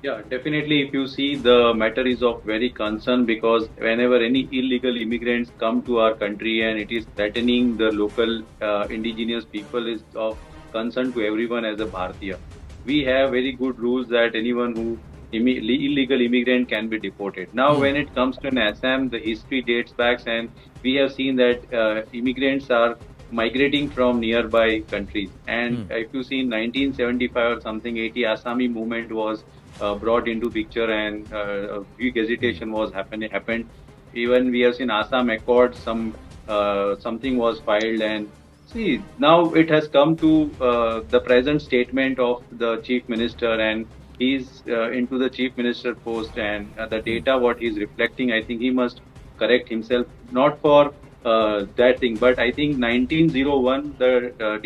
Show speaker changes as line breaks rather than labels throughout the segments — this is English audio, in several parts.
Yeah, definitely. If you see, the matter is of very concern because whenever any illegal immigrants come to our country and it is threatening the local indigenous people, is of concern to everyone as a Bharatiya. We have very good rules that anyone who illegal immigrant can be deported. Now,
Hmm.
when it comes to an Assam, the history dates back, and we have seen that immigrants are migrating from nearby countries. And
Hmm.
if you see in 1975 or something, 80 Assami movement was brought into picture, and a big
Hmm.
agitation was happened. Even we have seen Assam Accord, something was filed, and see now it has come to the present statement of the chief minister, and he's into the chief minister post, and the
Hmm.
data what he's reflecting, I think he must correct himself, not for that thing, but I think 1901 the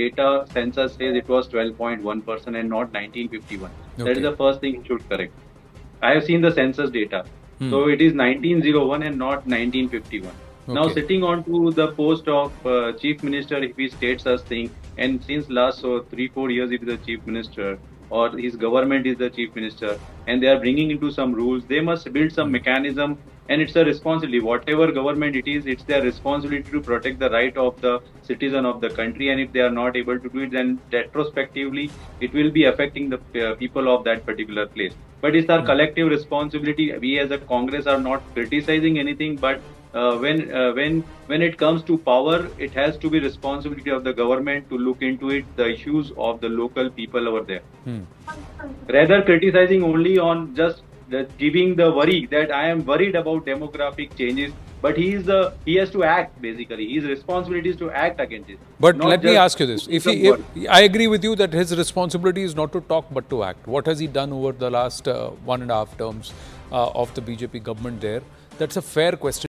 data census says it was 12.1% and not 1951. That is
Okay.
the first thing you should correct. I have seen the census data.
Hmm.
So it is 1901 and not 1951. Now,
Okay.
sitting on to the post of chief minister, if he states us thing, and since last 3 4 years, if the chief minister or his government is the chief minister, and they are bringing into some rules, they must build some
Hmm.
mechanism, and it's a responsibility. Whatever government it is, it's their responsibility to protect the right of the citizen of the country. And if they are not able to do it, then retrospectively, it will be affecting the people of that particular place, but it's our
Hmm.
collective responsibility. We as a Congress are not criticizing anything, but when it comes to power, it has to be responsibility of the government to look into it, the issues of the local people over there,
Hmm.
rather criticizing only on just giving the worry that I am worried about demographic changes. But he has to act basically. His responsibility is to act against it,
But
not
let me
just
ask you this:
putting
if
some
he, if
words.
I agree with you that his responsibility is not to talk but to act, what has he done over the last 1.5 terms of the BJP government there? That's a fair question.